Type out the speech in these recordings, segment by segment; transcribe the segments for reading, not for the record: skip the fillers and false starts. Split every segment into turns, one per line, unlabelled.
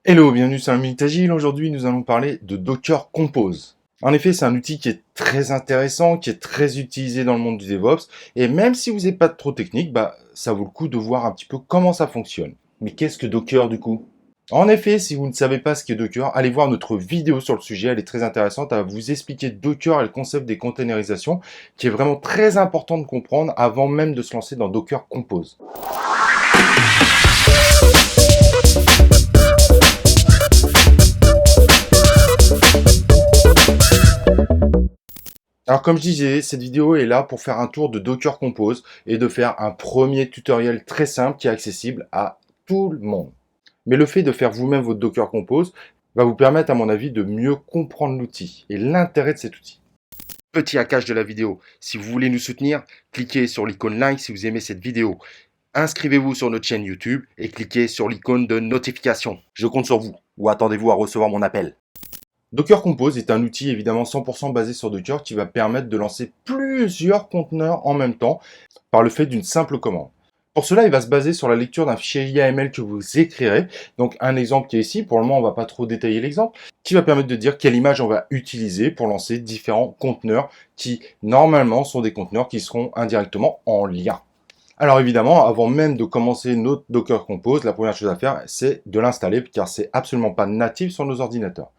Hello, bienvenue sur un Minute Agile. Aujourd'hui, nous allons parler de Docker Compose. En effet, c'est un outil qui est très intéressant, qui est très utilisé dans le monde du DevOps. Et même si vous n'êtes pas trop technique, ça vaut le coup de voir un petit peu comment ça fonctionne. Mais qu'est-ce que Docker du coup? En effet, si vous ne savez pas ce qu'est Docker, allez voir notre vidéo sur le sujet. Elle est très intéressante. Elle va vous expliquer Docker et le concept des containerisations, qui est vraiment très important de comprendre avant même de se lancer dans Docker Compose. Alors comme je disais, cette vidéo est là pour faire un tour de Docker Compose et de faire un premier tutoriel très simple qui est accessible à tout le monde. Mais le fait de faire vous-même votre Docker Compose va vous permettre à mon avis de mieux comprendre l'outil et l'intérêt de cet outil. Petit hackage de la vidéo, si vous voulez nous soutenir, cliquez sur l'icône like si vous aimez cette vidéo. Inscrivez-vous sur notre chaîne YouTube et cliquez sur l'icône de notification. Je compte sur vous ou attendez-vous à recevoir mon appel. Docker Compose est un outil évidemment 100% basé sur Docker qui va permettre de lancer plusieurs conteneurs en même temps par le fait d'une simple commande. Pour cela, il va se baser sur la lecture d'un fichier YAML que vous écrirez. Donc un exemple qui est ici, pour le moment on ne va pas trop détailler l'exemple, qui va permettre de dire quelle image on va utiliser pour lancer différents conteneurs qui normalement sont des conteneurs qui seront indirectement en lien. Alors évidemment, avant même de commencer notre Docker Compose, la première chose à faire, c'est de l'installer car c'est absolument pas natif sur nos ordinateurs.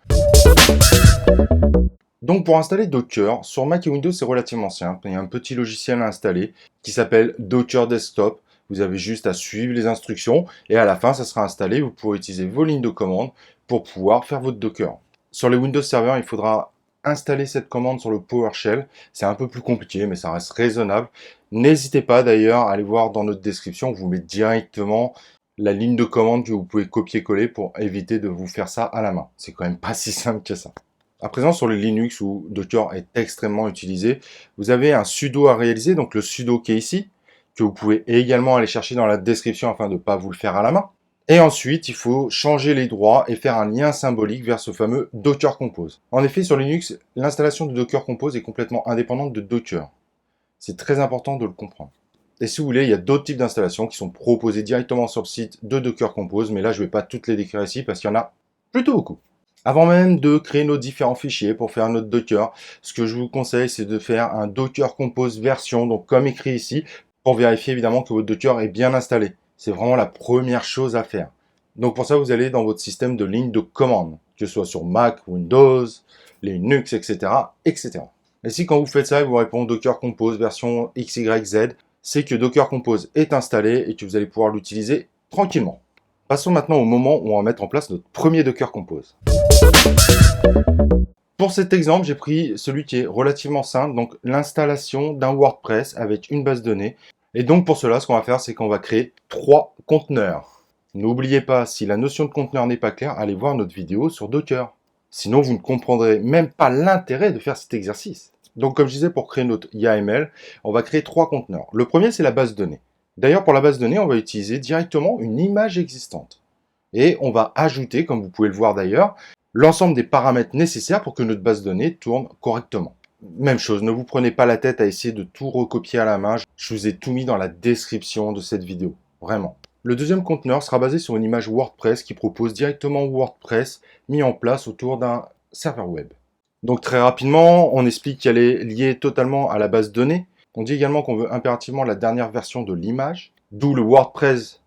Donc pour installer Docker, sur Mac et Windows, c'est relativement simple. Il y a un petit logiciel à installer qui s'appelle Docker Desktop. Vous avez juste à suivre les instructions et à la fin, ça sera installé. Vous pourrez utiliser vos lignes de commande pour pouvoir faire votre Docker. Sur les Windows Server, il faudra installer cette commande sur le PowerShell. C'est un peu plus compliqué, mais ça reste raisonnable. N'hésitez pas d'ailleurs à aller voir dans notre description. On vous met directement la ligne de commande que vous pouvez copier-coller pour éviter de vous faire ça à la main. C'est quand même pas si simple que ça. À présent, sur le Linux où Docker est extrêmement utilisé, vous avez un sudo à réaliser, donc le sudo qui est ici, que vous pouvez également aller chercher dans la description afin de ne pas vous le faire à la main. Et ensuite, il faut changer les droits et faire un lien symbolique vers ce fameux Docker Compose. En effet, sur Linux, l'installation de Docker Compose est complètement indépendante de Docker. C'est très important de le comprendre. Et si vous voulez, il y a d'autres types d'installations qui sont proposées directement sur le site de Docker Compose, mais là, je ne vais pas toutes les décrire ici parce qu'il y en a plutôt beaucoup. Avant même de créer nos différents fichiers pour faire notre Docker, ce que je vous conseille, c'est de faire un Docker Compose version, donc comme écrit ici, pour vérifier évidemment que votre Docker est bien installé. C'est vraiment la première chose à faire. Donc pour ça, vous allez dans votre système de ligne de commande, que ce soit sur Mac, Windows, Linux, etc., etc. Et si quand vous faites ça, il vous répond Docker Compose version XYZ, c'est que Docker Compose est installé et que vous allez pouvoir l'utiliser tranquillement. Passons maintenant au moment où on va mettre en place notre premier Docker Compose. Pour cet exemple, j'ai pris celui qui est relativement simple, donc l'installation d'un WordPress avec une base de données. Et donc pour cela, ce qu'on va faire, c'est qu'on va créer 3 conteneurs. N'oubliez pas, si la notion de conteneur n'est pas claire, allez voir notre vidéo sur Docker. Sinon, vous ne comprendrez même pas l'intérêt de faire cet exercice. Donc comme je disais, pour créer notre YAML, on va créer 3 conteneurs. Le premier, c'est la base de données. D'ailleurs, pour la base de données, on va utiliser directement une image existante. Et on va ajouter, comme vous pouvez le voir d'ailleurs, l'ensemble des paramètres nécessaires pour que notre base de données tourne correctement. Même chose, ne vous prenez pas la tête à essayer de tout recopier à la main. Je vous ai tout mis dans la description de cette vidéo. Vraiment. Le deuxième conteneur sera basé sur une image WordPress qui propose directement WordPress mis en place autour d'un serveur web. Donc très rapidement, on explique qu'elle est liée totalement à la base de données. On dit également qu'on veut impérativement la dernière version de l'image, d'où le WordPress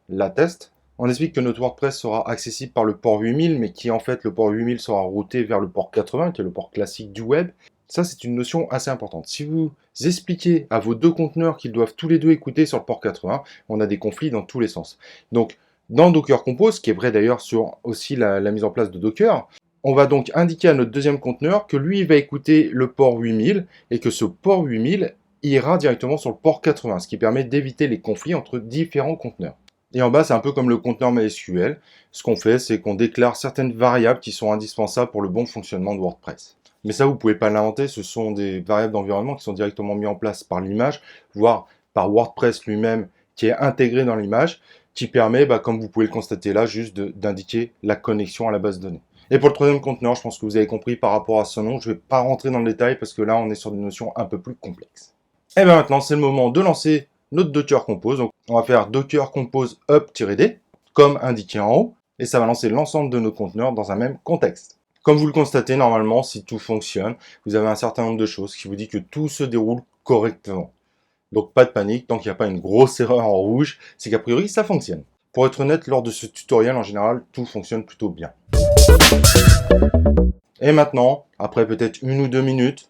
latest. On explique que notre WordPress sera accessible par le port 8000, mais qui en fait le port 8000 sera routé vers le port 80, qui est le port classique du web. Ça, c'est une notion assez importante. Si vous expliquez à vos deux conteneurs qu'ils doivent tous les deux écouter sur le port 80, on a des conflits dans tous les sens. Donc, dans Docker Compose, qui est vrai d'ailleurs sur aussi la mise en place de Docker, on va donc indiquer à notre deuxième conteneur que lui va écouter le port 8000 et que ce port 8000 ira directement sur le port 80, ce qui permet d'éviter les conflits entre différents conteneurs. Et en bas, c'est un peu comme le conteneur MySQL. Ce qu'on fait, c'est qu'on déclare certaines variables qui sont indispensables pour le bon fonctionnement de WordPress. Mais ça, vous ne pouvez pas l'inventer. Ce sont des variables d'environnement qui sont directement mises en place par l'image, voire par WordPress lui-même qui est intégré dans l'image, qui permet, comme vous pouvez le constater là, juste d'indiquer la connexion à la base de données. Et pour le troisième conteneur, je pense que vous avez compris par rapport à ce nom. Je ne vais pas rentrer dans le détail parce que là, on est sur des notions un peu plus complexes. Et bien maintenant, c'est le moment de lancer notre Docker Compose. Donc, on va faire Docker Compose up-d, comme indiqué en haut. et ça va lancer l'ensemble de nos conteneurs dans un même contexte. Comme vous le constatez, normalement, si tout fonctionne, vous avez un certain nombre de choses qui vous dit que tout se déroule correctement. Donc pas de panique, tant qu'il n'y a pas une grosse erreur en rouge, c'est qu'a priori ça fonctionne. Pour être honnête, lors de ce tutoriel, en général, tout fonctionne plutôt bien. Et maintenant, après peut-être 1 ou 2 minutes,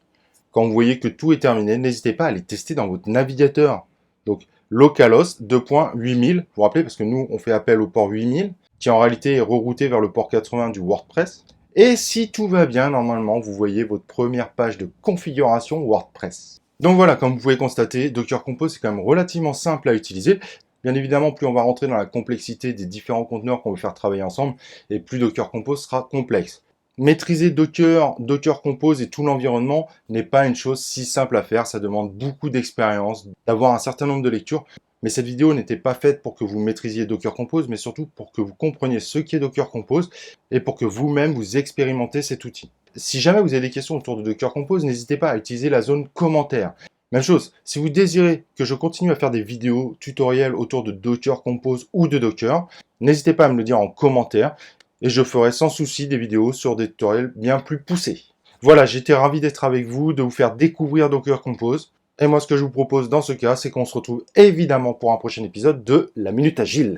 quand vous voyez que tout est terminé, n'hésitez pas à aller tester dans votre navigateur. Donc localhost 2.8000, vous vous rappelez, parce que nous, on fait appel au port 8000, qui en réalité est rerouté vers le port 80 du WordPress. Et si tout va bien, normalement, vous voyez votre première page de configuration WordPress. Donc voilà, comme vous pouvez constater, Docker Compose, c'est quand même relativement simple à utiliser. Bien évidemment, plus on va rentrer dans la complexité des différents conteneurs qu'on veut faire travailler ensemble, et plus Docker Compose sera complexe. Maîtriser Docker, Docker Compose et tout l'environnement n'est pas une chose si simple à faire. Ça demande beaucoup d'expérience, d'avoir un certain nombre de lectures. Mais cette vidéo n'était pas faite pour que vous maîtrisiez Docker Compose, mais surtout pour que vous compreniez ce qu'est Docker Compose et pour que vous-même vous expérimentez cet outil. Si jamais vous avez des questions autour de Docker Compose, n'hésitez pas à utiliser la zone commentaire. Même chose, si vous désirez que je continue à faire des vidéos tutoriels autour de Docker Compose ou de Docker, n'hésitez pas à me le dire en commentaire et je ferai sans souci des vidéos sur des tutoriels bien plus poussés. Voilà, j'étais ravi d'être avec vous, de vous faire découvrir Docker Compose. Et moi, ce que je vous propose dans ce cas, c'est qu'on se retrouve évidemment pour un prochain épisode de La Minute Agile.